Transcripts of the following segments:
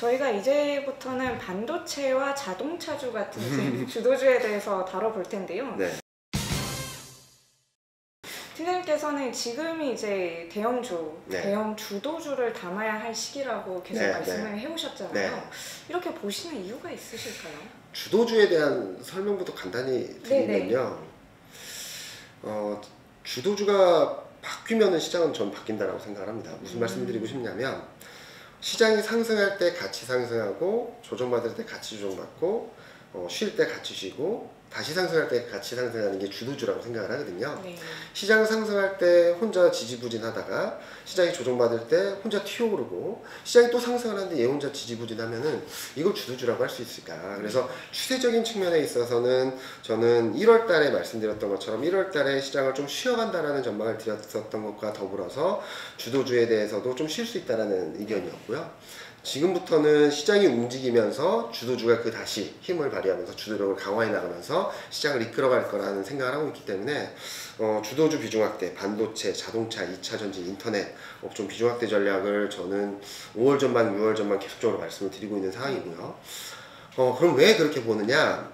저희가 이제부터는 반도체와 자동차주 같은 이제 주도주에 대해서 다뤄볼 텐데요. 네. 팀장님께서는 지금이 이제 대형주, 네. 대형 주도주를 담아야 할 시기라고 계속 네, 말씀을 네. 해오셨잖아요. 네. 이렇게 보시는 이유가 있으실까요? 주도주에 대한 설명부터 간단히 드리면요. 주도주가 바뀌면 시장은 전 바뀐다라고 생각을 합니다. 무슨 말씀드리고 싶냐면 시장이 상승할 때 같이 상승하고 조정받을 때 같이 조정받고 쉴 때 같이 쉬고 다시 상승할 때 같이 상승하는 게 주도주라고 생각을 하거든요. 네. 시장 상승할 때 혼자 지지부진하다가 시장이 조정받을 때 혼자 튀어오르고 시장이 또 상승을 하는데 얘 혼자 지지부진하면은 이걸 주도주라고 할 수 있을까? 그래서 추세적인 측면에 있어서는 저는 1월 달에 말씀드렸던 것처럼 1월 달에 시장을 좀 쉬어간다라는 전망을 드렸었던 것과 더불어서 주도주에 대해서도 좀 쉴 수 있다라는 의견이었고요. 지금부터는 시장이 움직이면서 주도주가 다시 힘을 발휘하면서 주도력을 강화해 나가면서 시장을 이끌어갈 거라는 생각을 하고 있기 때문에 주도주 비중 확대, 반도체, 자동차, 2차전지, 인터넷 업종 비중 확대 전략을 저는 5월 전반, 6월 전반 계속적으로 말씀을 드리고 있는 상황이고요. 그럼 왜 그렇게 보느냐?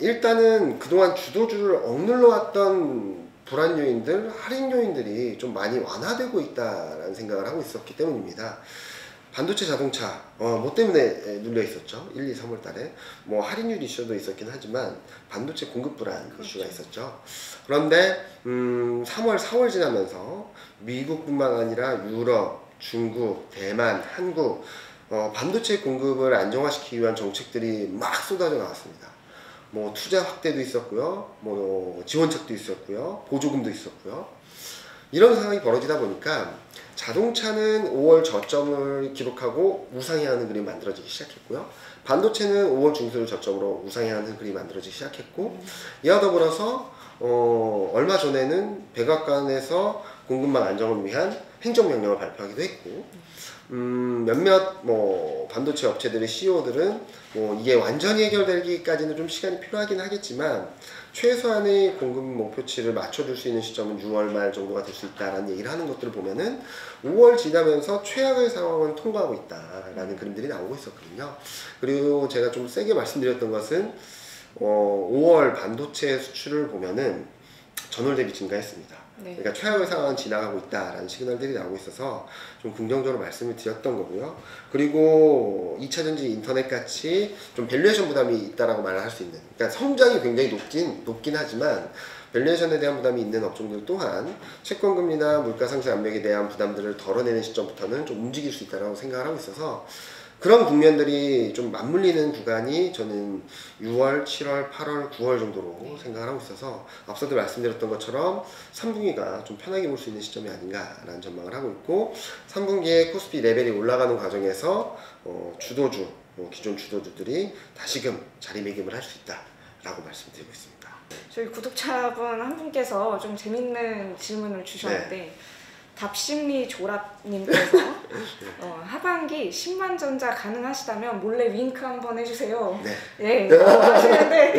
일단은 그동안 주도주를 억눌러 왔던 불안 요인들, 할인 요인들이 좀 많이 완화되고 있다라는 생각을 하고 있었기 때문입니다. 반도체, 자동차 뭐 때문에 눌려 있었죠. 1, 2, 3월 달에 뭐 할인율 이슈도 있었긴 하지만 반도체 공급 불안 이슈가 있었죠. 그런데 3월, 4월 지나면서 미국뿐만 아니라 유럽, 중국, 대만, 한국 반도체 공급을 안정화시키기 위한 정책들이 막 쏟아져 나왔습니다. 뭐 투자 확대도 있었고요, 뭐 지원책도 있었고요, 보조금도 있었고요. 이런 상황이 벌어지다 보니까 자동차는 5월 저점을 기록하고 우상향하는 그림이 만들어지기 시작했고요. 반도체는 5월 중순을 저점으로 우상향하는 그림이 만들어지기 시작했고, 이와 더불어서 얼마 전에는 백악관에서 공급망 안정을 위한 행정명령을 발표하기도 했고, 몇몇 반도체 업체들의 CEO들은 이게 완전히 해결되기까지는 좀 시간이 필요하긴 하겠지만 최소한의 공급 목표치를 맞춰줄 수 있는 시점은 6월 말 정도가 될 수 있다라는 얘기를 하는 것들을 보면은 5월 지나면서 최악의 상황은 통과하고 있다라는 그림들이 나오고 있었거든요. 그리고 제가 좀 세게 말씀드렸던 것은 5월 반도체 수출을 보면은 전월 대비 증가했습니다. 네. 그러니까 최악의 상황은 지나가고 있다라는 시그널들이 나오고 있어서 좀 긍정적으로 말씀을 드렸던 거고요. 그리고 2차전지 인터넷 같이 좀 밸류에이션 부담이 있다라고 말을 할 수 있는, 그러니까 성장이 굉장히 높긴 하지만 밸류에이션에 대한 부담이 있는 업종들 또한 채권금리나 물가상승 압력에 대한 부담들을 덜어내는 시점부터는 좀 움직일 수 있다고 생각을 하고 있어서 그런 국면들이 좀 맞물리는 구간이 저는 6월, 7월, 8월, 9월 정도로 생각을 하고 있어서 앞서도 말씀드렸던 것처럼 3분기가 좀 편하게 볼 수 있는 시점이 아닌가라는 전망을 하고 있고, 3분기에 코스피 레벨이 올라가는 과정에서 주도주, 기존 주도주들이 다시금 자리매김을 할 수 있다라고 말씀드리고 있습니다. 저희 구독자분 한 분께서 좀 재밌는 질문을 주셨는데 답심리 조랍님께서 하반기 10만 전자 가능하시다면 몰래 윙크 한번 해주세요. 네. 하시는데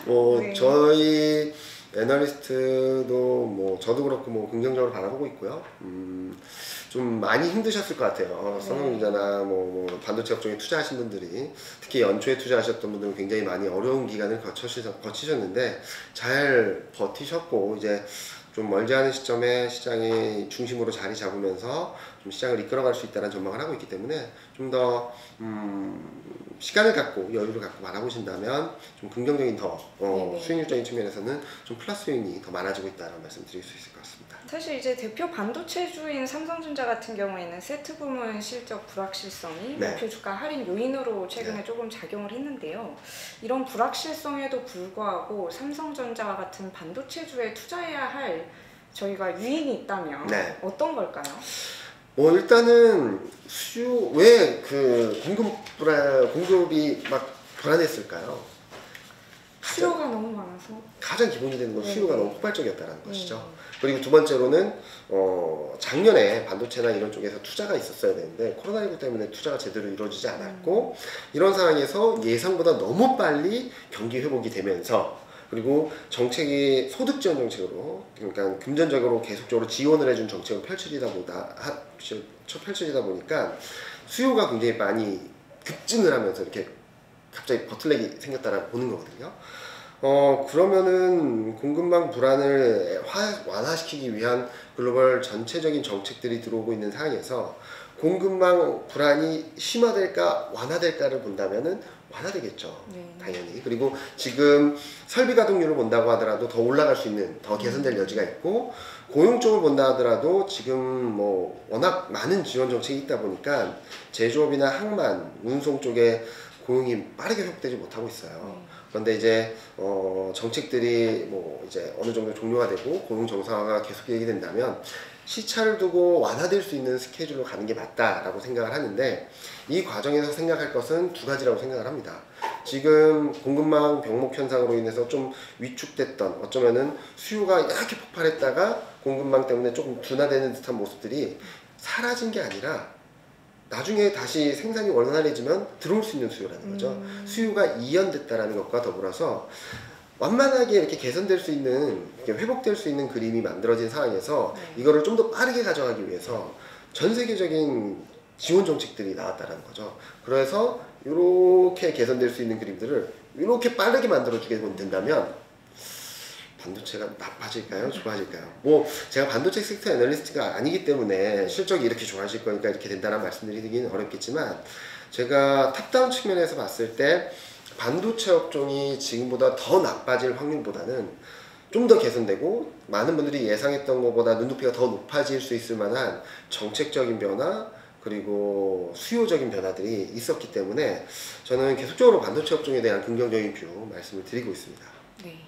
네. 저희 애널리스트도 저도 그렇고 긍정적으로 바라보고 있고요. 좀 많이 힘드셨을 것 같아요. 삼성전자나 반도체 업종에 투자하신 분들이, 특히 연초에 투자하셨던 분들은 굉장히 많이 어려운 기간을 거치셨는데 잘 버티셨고, 이제 좀 멀지 않은 시점에 시장의 중심으로 자리 잡으면서 좀 시장을 이끌어갈 수 있다는 전망을 하고 있기 때문에 좀 더 시간을 갖고 여유를 갖고 바라보신다면 좀 긍정적인 수익률적인 측면에서는 좀 플러스 요인이 더 많아지고 있다는 말씀 드릴 수 있을 것 같습니다. 사실 이제 대표 반도체주인 삼성전자 같은 경우에는 세트 부문 실적 불확실성이 목표 주가 할인 요인으로 최근에 조금 작용을 했는데요. 이런 불확실성에도 불구하고 삼성전자와 같은 반도체주에 투자해야 할 저희가 유인이 있다면 어떤 걸까요? 일단은 왜 공급이 막 불안했을까요? 수요가 너무 많아서. 가장 기본이 되는 건 수요가 너무 폭발적이었다는 것이죠. 그리고 두 번째로는 작년에 반도체나 이런 쪽에서 투자가 있었어야 되는데 코로나19 때문에 투자가 제대로 이루어지지 않았고, 이런 상황에서 예상보다 너무 빨리 경기 회복이 되면서, 그리고 정책이 소득 지원 정책으로, 그러니까 금전적으로 계속적으로 지원을 해준 정책을 펼쳐지다 보니까 수요가 굉장히 많이 급증을 하면서 이렇게 갑자기 버틀렉이 생겼다라고 보는 거거든요. 그러면은 공급망 불안을 완화시키기 위한 글로벌 전체적인 정책들이 들어오고 있는 상황에서 공급망 불안이 심화될까 완화될까를 본다면은 완화되겠죠. 네. 당연히. 그리고 지금 설비 가동률을 본다고 하더라도 더 올라갈 수 있는, 더 개선될 여지가 있고, 고용 쪽을 본다 하더라도 지금 뭐 워낙 많은 지원 정책이 있다 보니까 제조업이나 항만, 운송 쪽에 고용이 빠르게 회복되지 못하고 있어요. 그런데 이제 정책들이 뭐 이제 어느 정도 종료가 되고 고용 정상화가 계속 얘기된다면 시차를 두고 완화될 수 있는 스케줄로 가는 게 맞다라고 생각을 하는데, 이 과정에서 생각할 것은 두 가지라고 생각을 합니다. 지금 공급망 병목 현상으로 인해서 좀 위축됐던, 어쩌면은 수요가 이렇게 폭발했다가 공급망 때문에 조금 둔화되는 듯한 모습들이 사라진 게 아니라 나중에 다시 생산이 원활해지면 들어올 수 있는 수요라는 거죠. 수요가 이연됐다라는 것과 더불어서 완만하게 이렇게 개선될 수 있는, 이렇게 회복될 수 있는 그림이 만들어진 상황에서 이거를 좀 더 빠르게 가져가기 위해서 전 세계적인 지원 정책들이 나왔다라는 거죠. 그래서 이렇게 개선될 수 있는 그림들을 이렇게 빠르게 만들어주게 된다면 반도체가 나빠질까요? 좋아질까요? 뭐 제가 반도체 섹터 애널리스트가 아니기 때문에 실적이 이렇게 좋아질 거니까 이렇게 된다는 말씀드리기는 어렵겠지만, 제가 탑다운 측면에서 봤을 때 반도체 업종이 지금보다 더 나빠질 확률보다는 좀 더 개선되고 많은 분들이 예상했던 것보다 눈높이가 더 높아질 수 있을 만한 정책적인 변화, 그리고 수요적인 변화들이 있었기 때문에 저는 계속적으로 반도체 업종에 대한 긍정적인 뷰 말씀을 드리고 있습니다. 네.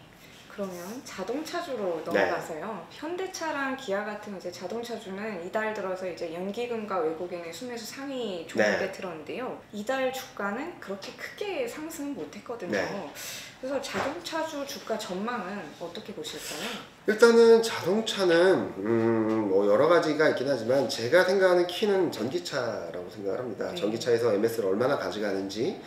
그러면 자동차주로 넘어가서요. 현대차랑 기아 같은 이제 자동차주는 이달 들어서 이제 연기금과 외국인의 순매수 상위 종목에 들었는데요. 이달 주가는 그렇게 크게 상승 못했거든요. 그래서 자동차주 주가 전망은 어떻게 보실까요? 일단은 자동차는 뭐 여러 가지가 있긴 하지만 제가 생각하는 키는 전기차라고 생각을 합니다. 전기차에서 MS를 얼마나 가져가는지,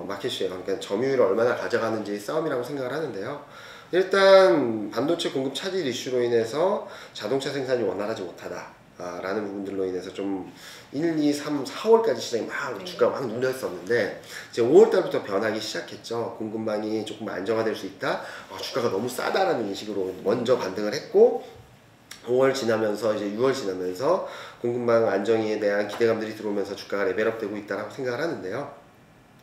마켓쉐어, 그러니까 점유율을 얼마나 가져가는지 싸움이라고 생각을 하는데요. 일단 반도체 공급 차질 이슈로 인해서 자동차 생산이 원활하지 못하다 라는 부분들로 인해서 좀 1, 2, 3, 4월까지 시장이 막 주가가 막 눌렸었는데, 이제 5월달부터 변하기 시작했죠. 공급망이 조금 안정화될 수 있다, 주가가 너무 싸다라는 인식으로 먼저 반등을 했고, 5월 지나면서 이제 6월 지나면서 공급망 안정에 대한 기대감들이 들어오면서 주가가 레벨업 되고 있다라고 생각을 하는데요.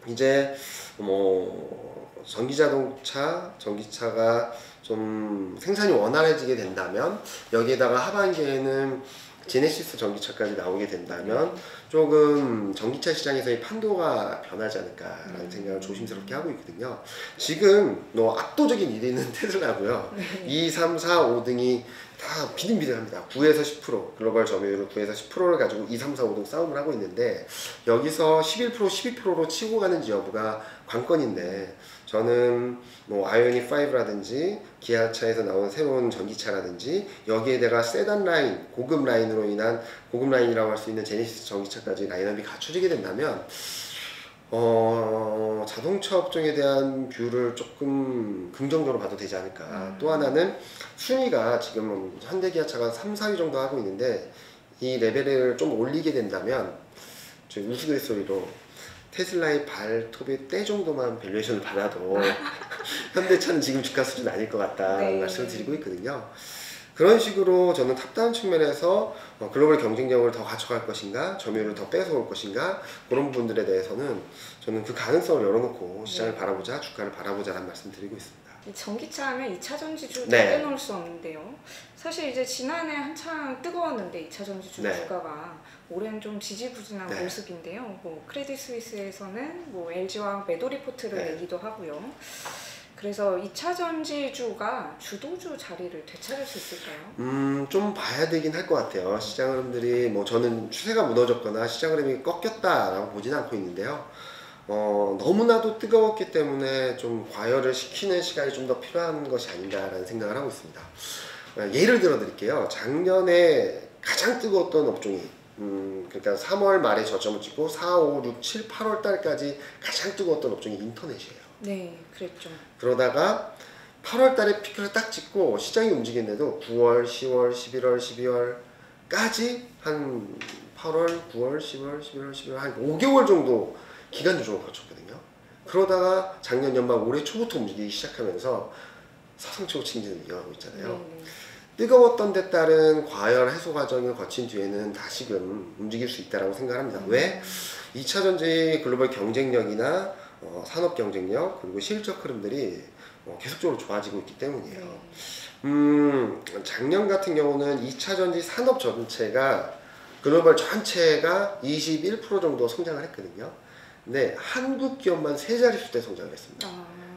이제 뭐 전기차가 좀 생산이 원활해지게 된다면, 여기에다가 하반기에는 제네시스 전기차까지 나오게 된다면 조금 전기차 시장에서의 판도가 변하지 않을까라는 생각을 조심스럽게 하고 있거든요. 지금 뭐 압도적인 1위는 테슬라고요. 2, 3, 4, 5등이 다 비등비등합니다. 9에서 10%, 글로벌 점유율은 9에서 10%를 가지고 2, 3, 4, 5등 싸움을 하고 있는데, 여기서 11%, 12%로 치고 가는지 여부가 관건인데, 저는 뭐 아이오닉 5라든지 기아차에서 나온 새로운 전기차라든지 여기에다가 세단 라인, 고급 라인으로 인한, 고급 라인이라고 할 수 있는 제네시스 전기차까지 라인업이 갖춰지게 된다면 자동차 업종에 대한 뷰를 조금 긍정적으로 봐도 되지 않을까. 또 하나는 순위가 지금 현대기아차가 3, 4위 정도 하고 있는데, 이 레벨을 좀 올리게 된다면 저 우스갯소리로 테슬라의 발톱의 때 정도만 밸류에이션을 받아도 현대차는 지금 주가 수준 아닐 것 같다는 말씀을 드리고 있거든요. 그런 식으로 저는 탑다운 측면에서 글로벌 경쟁력을 더 갖춰갈 것인가, 점유율을 더 뺏어올 것인가, 그런 부분들에 대해서는 저는 그 가능성을 열어놓고 시장을 바라보자, 주가를 바라보자라는 말씀 드리고 있습니다. 전기차 하면 2차 전지주 빼놓을 수 없는데요. 사실 이제 지난해 한창 뜨거웠는데 2차 전지주 주가가 올해는 좀 지지부진한 모습인데요. 뭐 크레딧 스위스에서는 뭐 LG화학 매도 리포트를 내기도 하고요. 그래서 2차 전지주가 주도주 자리를 되찾을 수 있을까요? 좀 봐야 되긴 할 것 같아요. 시장 흐름들이 뭐 저는 추세가 무너졌거나 시장 흐름이 꺾였다라고 보지는 않고 있는데요. 너무나도 뜨거웠기 때문에 좀 과열을 시키는 시간이 좀 더 필요한 것이 아닌가라는 생각을 하고 있습니다. 예를 들어 드릴게요. 작년에 가장 뜨거웠던 업종이 그러니까 3월 말에 저점을 찍고 4, 5, 6, 7, 8월 달까지 가장 뜨거웠던 업종이 인터넷이에요. 네, 그랬죠. 그러다가 8월 달에 피크를 딱 찍고 시장이 움직였는데도 9월, 10월, 11월, 12월 까지 한 8월, 9월, 10월, 11월, 12월 한 5개월 정도 기간 조정을 거쳤거든요. 그러다가 작년 연말 올해 초부터 움직이기 시작하면서 서성치고 칭진을 이어가고 있잖아요. 뜨거웠던 데 따른 과열 해소 과정을 거친 뒤에는 다시금 움직일 수 있다고 생각합니다. 왜? 2차전지 글로벌 경쟁력이나 산업 경쟁력 그리고 실적 흐름들이 계속적으로 좋아지고 있기 때문이에요. 작년 같은 경우는 2차전지 산업 전체가 글로벌 전체가 21% 정도 성장을 했거든요. 근데 한국 기업만 세 자릿수대 성장을 했습니다.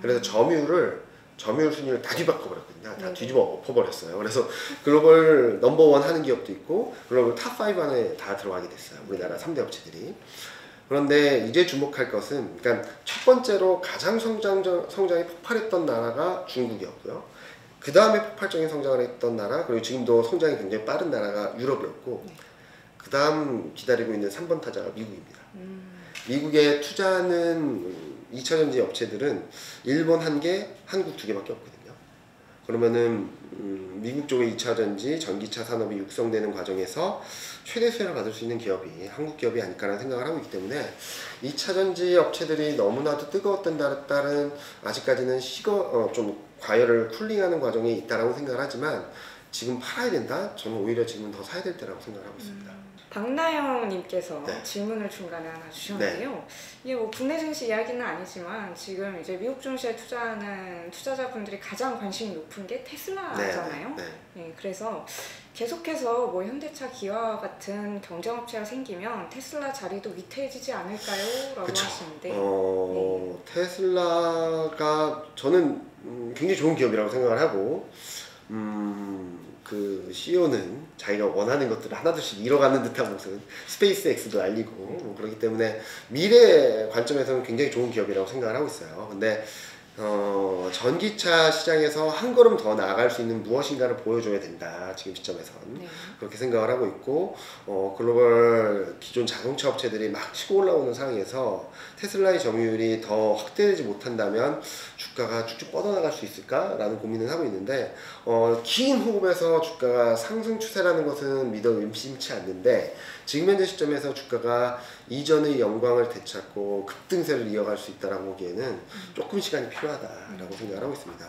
그래서 점유율 순위를 다 뒤바꿔버렸거든요. 다 뒤집어 엎어버렸어요. 그래서 글로벌 넘버원 하는 기업도 있고 글로벌 탑5 안에 다 들어가게 됐어요. 우리나라 3대 업체들이. 그런데 이제 주목할 것은 그러니까 첫 번째로 가장 성장이 폭발했던 나라가 중국이었고요. 그 다음에 폭발적인 성장을 했던 나라 그리고 지금도 성장이 굉장히 빠른 나라가 유럽이었고 그 다음 기다리고 있는 3번 타자가 미국입니다. 미국에 투자하는 2차전지 업체들은 일본 1개, 한국 2개밖에 없거든요. 그러면은 미국 쪽의 2차전지, 전기차 산업이 육성되는 과정에서 최대 수혜를 받을 수 있는 기업이 한국 기업이 아닐까라는 생각을 하고 있기 때문에 2차전지 업체들이 너무나도 뜨거웠던 데 따른 아직까지는 좀 과열을 쿨링하는 과정에 있다라고 생각을 하지만 지금 팔아야 된다? 저는 오히려 지금 더 사야 될 때라고 생각하고 있습니다. 박나영님께서 네. 질문을 중간에 하나 주셨는데요. 이게 뭐 국내 증시 이야기는 아니지만 지금 이제 미국 증시에 투자하는 투자자분들이 가장 관심이 높은 게 테슬라잖아요. 네, 그래서 계속해서 뭐 현대차, 기아와 같은 경쟁업체가 생기면 테슬라 자리도 위태해지지 않을까요? 라고 그쵸. 하시는데 테슬라가 저는 굉장히 좋은 기업이라고 생각을 하고 그 CEO는 자기가 원하는 것들을 하나둘씩 이뤄가는 듯한 모습 스페이스X도 알리고 그렇기 때문에 미래 관점에서는 굉장히 좋은 기업이라고 생각을 하고 있어요. 근데 전기차 시장에서 한 걸음 더 나아갈 수 있는 무엇인가를 보여줘야 된다. 지금 시점에선 그렇게 생각을 하고 있고 글로벌 기존 자동차 업체들이 막 치고 올라오는 상황에서 테슬라의 점유율이 더 확대되지 못한다면 주가가 쭉쭉 뻗어나갈 수 있을까라는 고민을 하고 있는데 긴 호흡에서 주가가 상승 추세라는 것은 믿어 의심치 않는데 지금 현재 시점에서 주가가 이전의 영광을 되찾고 급등세를 이어갈 수 있다라고 보기에는 조금 시간이 필요하다라고 생각을 하고 있습니다.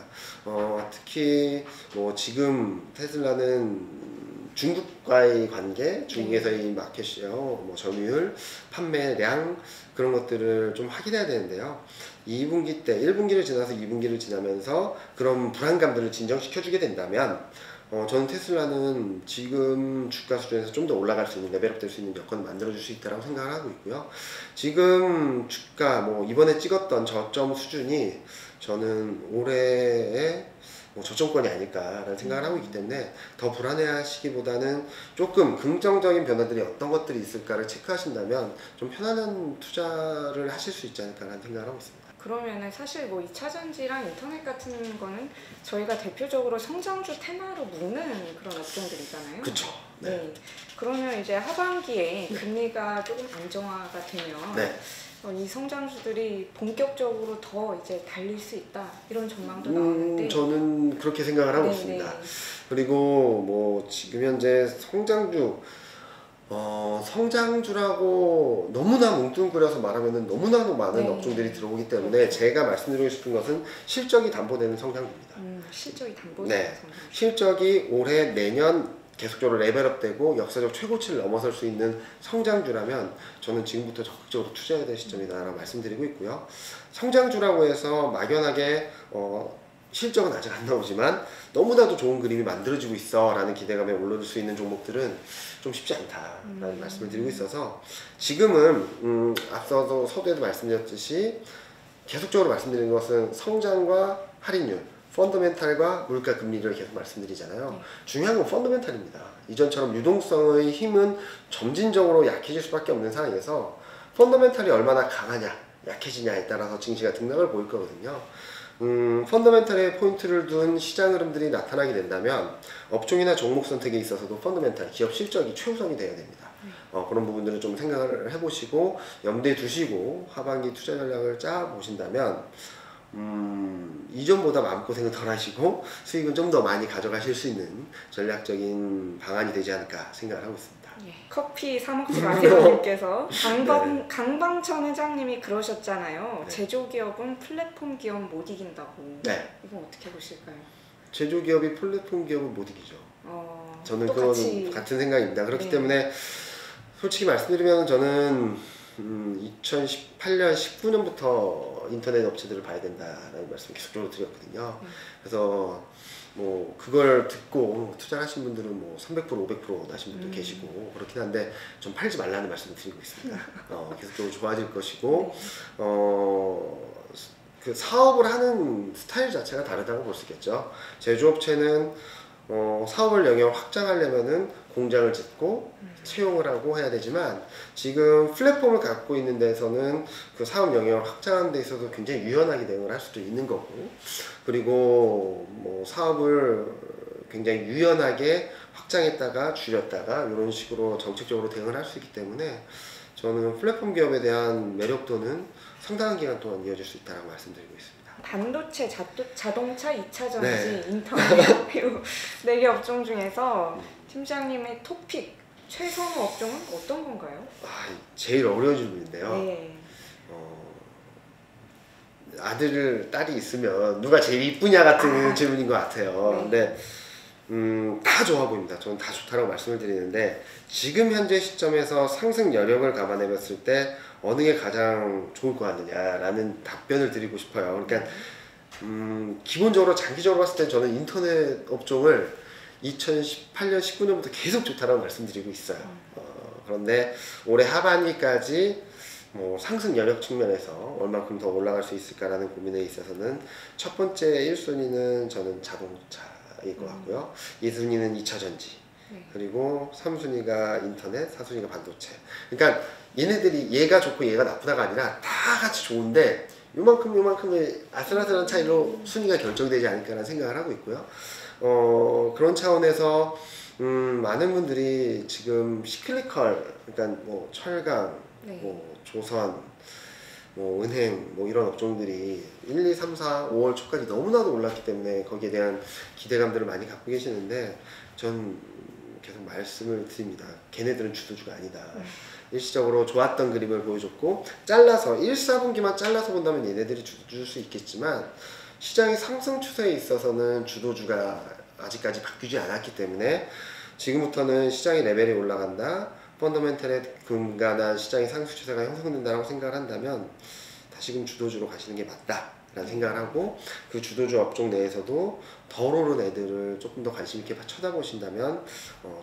특히 뭐 지금 테슬라는 중국과의 관계, 중국에서의 마켓시어, 뭐 점유율, 판매량 그런 것들을 좀 확인해야 되는데요. 2분기 때 1분기를 지나서 2분기를 지나면서 그런 불안감들을 진정시켜주게 된다면 저는 테슬라는 지금 주가 수준에서 좀 더 올라갈 수 있는 레벨업 될 수 있는 여건을 만들어줄 수 있다고 생각을 하고 있고요. 지금 주가 뭐 이번에 찍었던 저점 수준이 저는 올해의 저점권이 아닐까라는 생각을 하고 있기 때문에 더 불안해하시기보다는 조금 긍정적인 변화들이 어떤 것들이 있을까를 체크하신다면 좀 편안한 투자를 하실 수 있지 않을까라는 생각을 하고 있습니다. 그러면은 사실 뭐 2차전지랑 인터넷 같은 거는 저희가 대표적으로 성장주 테마로 묶는 그런 업종들이잖아요. 그렇죠. 네. 그러면 이제 하반기에 금리가 조금 안정화가 되면 이 성장주들이 본격적으로 더 이제 달릴 수 있다 이런 전망도 나오는데 저는 그렇게 생각을 하고 있습니다. 그리고 뭐 지금 현재 성장주라고 너무나 뭉뚱그려서 말하면 너무나도 많은 업종들이 들어오기 때문에 제가 말씀드리고 싶은 것은 실적이 담보되는 성장주입니다. 실적이 담보되는 성장주. 실적이 올해 내년 계속적으로 레벨업되고 역사적 최고치를 넘어설 수 있는 성장주라면 저는 지금부터 적극적으로 투자해야 될 시점이다라고 말씀드리고 있고요. 성장주라고 해서 막연하게 실적은 아직 안 나오지만 너무나도 좋은 그림이 만들어지고 있어 라는 기대감에 올라올 수 있는 종목들은 좀 쉽지 않다라는 말씀을 드리고 있어서 지금은 앞서서 서두에도 말씀드렸듯이 계속적으로 말씀드리는 것은 성장과 할인율 펀더멘탈과 물가 금리를 계속 말씀드리잖아요. 중요한 건 펀더멘탈입니다. 이전처럼 유동성의 힘은 점진적으로 약해질 수밖에 없는 상황에서 펀더멘탈이 얼마나 강하냐 약해지냐에 따라서 증시가 등락을 보일 거거든요. 펀더멘탈에 포인트를 둔 시장 흐름들이 나타나게 된다면 업종이나 종목 선택에 있어서도 펀더멘탈, 기업 실적이 최우선이 되어야 됩니다. 그런 부분들을 좀 생각을 해보시고 염두에 두시고 하반기 투자 전략을 짜 보신다면 이전보다 마음고생을 덜 하시고 수익은 좀 더 많이 가져가실 수 있는 전략적인 방안이 되지 않을까 생각을 하고 있습니다. 예, 커피 사 먹지 마세요님께서 네. 강방천 회장님이 그러셨잖아요. 네. 제조기업은 플랫폼 기업 못 이긴다고. 네. 이거 어떻게 보실까요? 제조기업이 플랫폼 기업을 못 이기죠. 저는 그건 같은 생각입니다. 그렇기 네. 때문에 솔직히 말씀드리면 저는 2018년, 19년부터 인터넷 업체들을 봐야 된다라는 말씀을 계속적으로 드렸거든요. 그래서 뭐 그걸 듣고 투자하신 분들은 뭐 300%, 500% 나신 분도 계시고 그렇긴 한데 좀 팔지 말라는 말씀을 드리고 있습니다. 계속적으로 좋아질 것이고 그 사업을 하는 스타일 자체가 다르다고 볼 수 있겠죠. 제조업체는 사업을 영역을 확장하려면은 공장을 짓고 채용을 하고 해야 되지만 지금 플랫폼을 갖고 있는 데서는 그 사업 영역을 확장하는 데 있어서 굉장히 유연하게 대응을 할 수도 있는 거고 그리고 뭐 사업을 굉장히 유연하게 확장했다가 줄였다가 이런 식으로 정책적으로 대응을 할 수 있기 때문에 저는 플랫폼 기업에 대한 매력도는 상당한 기간 동안 이어질 수 있다고 말씀드리고 있습니다. 반도체, 자동차, 2차전지, 네. 인터넷, 그리고 4개 업종 중에서 팀장님의 토픽, 최선호 업종은 어떤 건가요? 제일 어려운 질문인데요. 네. 딸이 있으면 누가 제일 이쁘냐 같은 질문인 것 같아요. 네. 근데 다 좋아 보입니다. 저는 다 좋다고 말씀을 드리는데 지금 현재 시점에서 상승 여력을 감안해 봤을 때 어느 게 가장 좋을 것 같느냐라는 답변을 드리고 싶어요. 그러니까 기본적으로 장기적으로 봤을 때 저는 인터넷 업종을 2018년, 19년부터 계속 좋다고 말씀드리고 있어요. 그런데 올해 하반기까지 뭐 상승 여력 측면에서 얼만큼 더 올라갈 수 있을까라는 고민에 있어서는 첫 번째 1순위는 저는 자동차일 것 같고요. 2순위는 2차전지, 그리고 3순위가 인터넷, 4순위가 반도체. 그러니까 얘네들이 얘가 좋고 얘가 나쁘다가 아니라 다 같이 좋은데 요만큼의 아슬아슬한 차이로 순위가 결정되지 않을까라는 생각을 하고 있고요. 그런 차원에서 많은 분들이 지금 시클리컬, 그러니까 뭐 철강, 뭐 조선, 뭐 은행, 뭐 이런 업종들이 1, 2, 3, 4, 5월 초까지 너무나도 올랐기 때문에 거기에 대한 기대감들을 많이 갖고 계시는데 전 계속 말씀을 드립니다. 걔네들은 주도주가 아니다. 일시적으로 좋았던 그림을 보여줬고 잘라서 1, 4분기만 잘라서 본다면 얘네들이 주도줄 수 있겠지만 시장의 상승 추세에 있어서는 주도주가 아직까지 바뀌지 않았기 때문에 지금부터는 시장의 레벨이 올라간다, 펀더멘털에 근간한 시장의 상승 추세가 형성된다고 생각을 한다면 다시금 주도주로 가시는 게 맞다라는 생각을 하고 그 주도주 업종 내에서도 덜 오른 애들을 조금 더 관심 있게 쳐다보신다면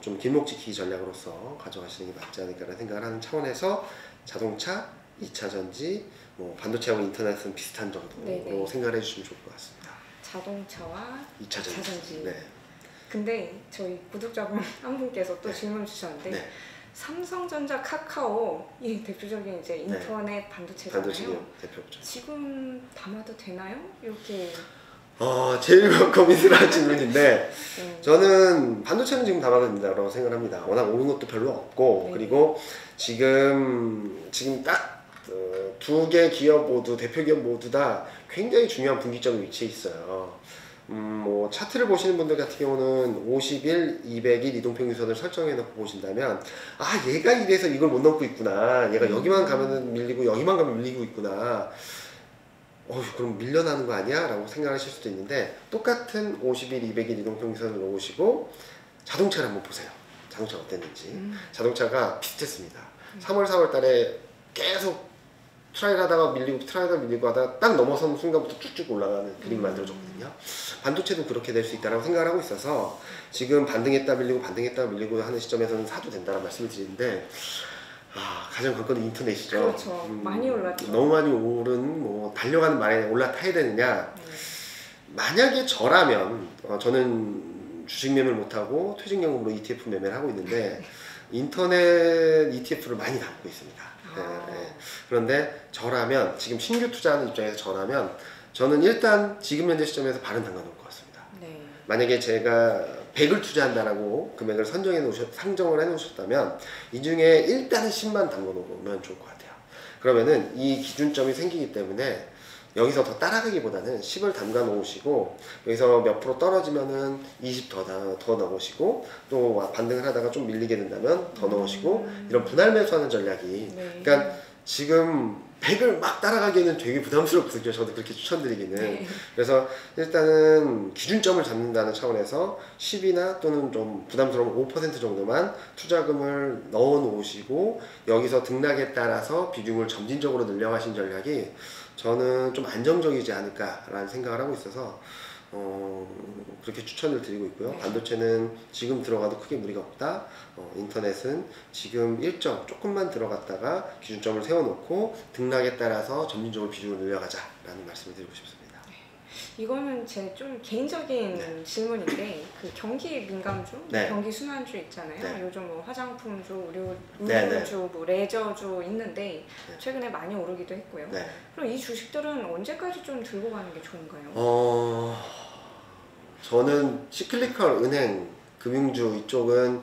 좀 길목지키 전략으로서 가져가시는 게 맞지 않을까라는 생각을 하는 차원에서 자동차, 2차전지, 뭐 반도체하고 인터넷은 비슷한 정도로 생각을 해주시면 좋을 것 같습니다. 자동차와 2차전지. 네. 근데 저희 구독자분 한 분께서 또 질문 주셨는데 삼성전자, 카카오 이 대표적인 이제 인터넷 반도체잖아요. 반도체 대표죠. 지금 담아도 되나요? 이렇게. 제일 고민스러운 질문인데 저는 반도체는 지금 담아도 된다고 생각을 합니다. 워낙 오른 것도 별로 없고 그리고 지금 딱 두 개 기업 모두, 대표 기업 모두 다 굉장히 중요한 분기점에 위치해 있어요. 뭐 차트를 보시는 분들 같은 경우는 50일, 200일 이동평균선을 설정해 놓고 보신다면 얘가 이래서 이걸 못 넘고 있구나, 얘가 여기만 가면은 밀리고 여기만 가면 밀리고 있구나, 그럼 밀려나는 거 아니야? 라고 생각하실 수도 있는데 똑같은 50일, 200일 이동평균선을 놓으시고 자동차를 한번 보세요. 자동차가 어땠는지. 자동차가 비슷했습니다. 3월, 4월 달에 계속 트라이를 하다가 밀리고 하다가 딱 넘어선 순간부터 쭉쭉 올라가는 그림 만들어졌거든요. 반도체도 그렇게 될 수 있다고 생각을 하고 있어서 지금 반등했다 밀리고 하는 시점에서는 사도 된다는 말씀을 드리는데 가장 관건은 인터넷이죠. 그렇죠. 많이 올랐죠. 너무 많이 오른 달려가는 말에 올라타야 되느냐. 만약에 저라면 저는 주식 매매를 못하고 퇴직연금으로 ETF 매매를 하고 있는데 인터넷 ETF를 많이 담고 있습니다. 그런데 저라면, 지금 신규 투자하는 입장에서 저는 일단 지금 현재 시점에서 발은 담가 놓을 것 같습니다. 만약에 제가 100을 투자한다라고 금액을 상정을 해 놓으셨다면 이 중에 일단은 10만 담가 놓으면 좋을 것 같아요. 그러면은 이 기준점이 생기기 때문에 여기서 더 따라가기보다는 10을 담가 놓으시고 여기서 몇 프로 떨어지면은 20 더 넣으시고 또 반등을 하다가 좀 밀리게 된다면 더 넣으시고 이런 분할 매수하는 전략이 네. 그러니까 지금 100을 막 따라가기에는 되게 부담스럽거든요. 저도 그렇게 추천드리기는. 네. 그래서 일단은 기준점을 잡는다는 차원에서 10이나 또는 좀 부담스러운 5% 정도만 투자금을 넣어 놓으시고 여기서 등락에 따라서 비중을 점진적으로 늘려가신 전략이 저는 좀 안정적이지 않을까라는 생각을 하고 있어서 그렇게 추천을 드리고 있고요. 반도체는 지금 들어가도 크게 무리가 없다. 인터넷은 지금 일정 조금만 들어갔다가 기준점을 세워놓고 등락에 따라서 점진적으로 비중을 늘려가자라는 말씀을 드리고 싶습니다. 이거는 제 좀 개인적인 네. 질문인데 그 경기 민감주, 네. 경기 순환주 있잖아요. 네. 요즘 뭐 화장품주, 네, 의류주, 뭐 레저주 있는데 네. 최근에 많이 오르기도 했고요. 네. 그럼 이 주식들은 언제까지 좀 들고 가는 게 좋은가요? 저는 시클리컬 은행, 금융주 이쪽은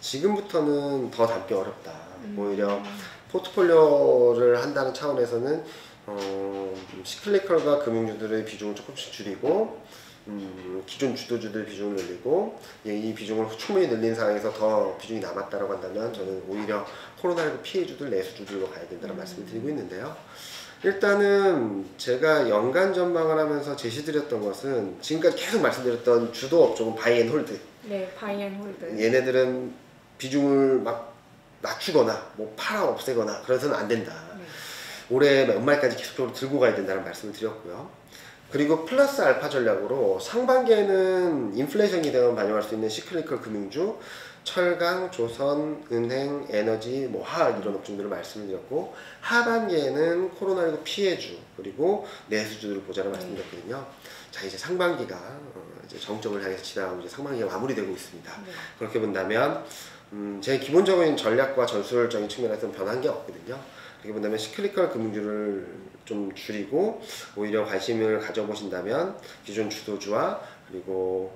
지금부터는 더 담기 어렵다. 오히려 포트폴리오를 한다는 차원에서는 시클리컬과 금융주들의 비중을 조금씩 줄이고 기존 주도주들 비중을 늘리고 이 비중을 충분히 늘린 상황에서 더 비중이 남았다고 한다면 저는 오히려 코로나19 피해주들, 내수주들로 가야 된다는 말씀을 드리고 있는데요. 일단은 제가 연간 전망을 하면서 제시드렸던 것은 지금까지 계속 말씀드렸던 주도 업종은 바이앤홀드. 네, 바이앤홀드. 얘네들은 비중을 막 낮추거나 뭐 팔아 없애거나 그래서는 안 된다. 네. 올해 연말까지 계속적으로 들고 가야 된다는 말씀을 드렸고요. 그리고 플러스 알파 전략으로 상반기에는 인플레이션 기대감을 반영할 수 있는 시클리컬 금융주, 철강, 조선, 은행, 에너지, 뭐 화학 이런 업종들을 말씀을 드렸고 하반기에는 코로나19 피해주 그리고 내수주들을 보자는 말씀드렸거든요. 자 이제 상반기가 이제 정점을 향해서 지나가고 이제 상반기가 마무리되고 있습니다. 네. 그렇게 본다면 제 기본적인 전략과 전술적인 측면에서는 변한 게 없거든요. 그렇게 본다면 시클리컬 금융주를 좀 줄이고 오히려 관심을 가져보신다면 기존 주도주와 그리고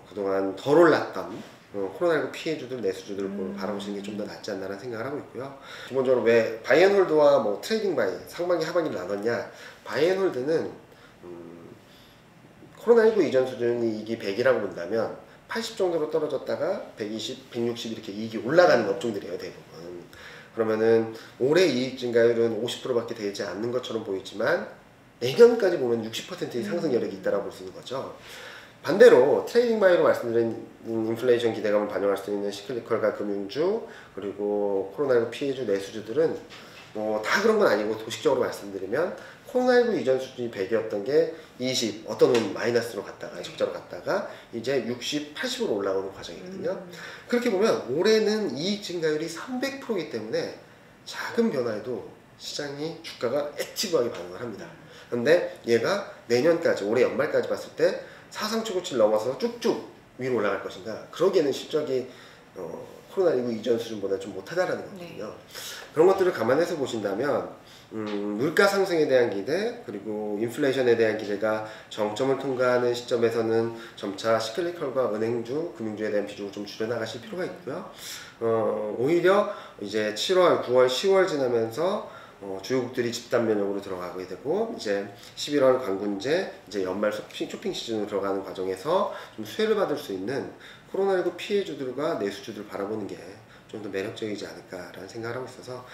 그동안 덜 올랐던 코로나19 피해주들, 내수주들을 바라보시는 게 좀 더 낫지 않나라는 생각을 하고 있고요. 기본적으로 왜 바이앤홀드와 뭐 트레이딩 바이, 상반기 하반기를 나눴냐. 바이앤홀드는 코로나19 이전 수준이 이익이 100이라고 본다면 80 정도로 떨어졌다가 120, 160 이렇게 이익이 올라가는 업종들이에요, 대부분. 그러면은 올해 이익 증가율은 50%밖에 되지 않는 것처럼 보이지만 내년까지 보면 60%의 상승 여력이 있다고 볼 수 있는 거죠. 반대로 트레이딩 바이로 말씀드린 인플레이션 기대감을 반영할 수 있는 시클리컬과 금융주 그리고 코로나19 피해주 내수주들은 뭐 다 그런 건 아니고 도식적으로 말씀드리면 코로나19 이전 수준이 100이었던 게 20, 어떤 은 마이너스로 갔다가 적자로 갔다가 이제 60, 80으로 올라오는 과정이거든요. 그렇게 보면 올해는 이익 증가율이 300%이기 때문에 작은 변화에도 시장이 주가가 액티브하게 반응을 합니다. 그런데 얘가 내년까지 올해 연말까지 봤을 때 사상 최고치를 넘어서 쭉쭉 위로 올라갈 것인가? 그러기에는 실적이 코로나19 이전 수준보다 좀 못하다라는 거거든요. 네. 그런 것들을 감안해서 보신다면 물가 상승에 대한 기대 그리고 인플레이션에 대한 기대가 정점을 통과하는 시점에서는 점차 시클리컬과 은행주, 금융주에 대한 비중을 좀 줄여나가실 필요가 있고요. 오히려 이제 7월, 9월, 10월 지나면서 주요국들이 집단 면역으로 들어가게 되고 이제 11월 관군제 이제 연말 쇼핑 시즌으로 들어가는 과정에서 좀 수혜를 받을 수 있는 코로나19 피해주들과 내수주들을 바라보는 게 좀 더 매력적이지 않을까라는 생각을 하고 있어서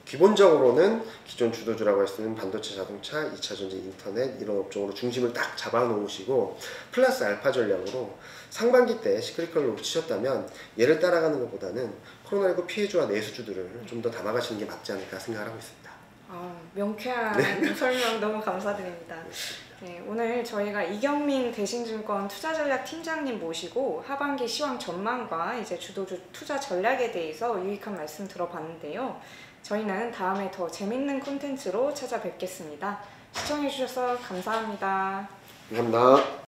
기본적으로는 기존 주도주라고 할 수 있는 반도체, 자동차, 2차 전지, 인터넷 이런 업종으로 중심을 딱 잡아 놓으시고 플러스 알파 전략으로 상반기 때 시클리컬을 놓치셨다면 얘를 따라가는 것보다는 코로나19 피해주와 내수주들을 좀 더 담아가시는 게 맞지 않을까 생각을 하고 있습니다. 명쾌한 설명 너무 감사드립니다. 네, 오늘 저희가 이경민 대신증권 투자전략 팀장님 모시고 하반기 시황 전망과 이제 주도주 투자 전략에 대해서 유익한 말씀 들어봤는데요. 저희는 다음에 더 재밌는 콘텐츠로 찾아뵙겠습니다. 시청해주셔서 감사합니다. 감사합니다.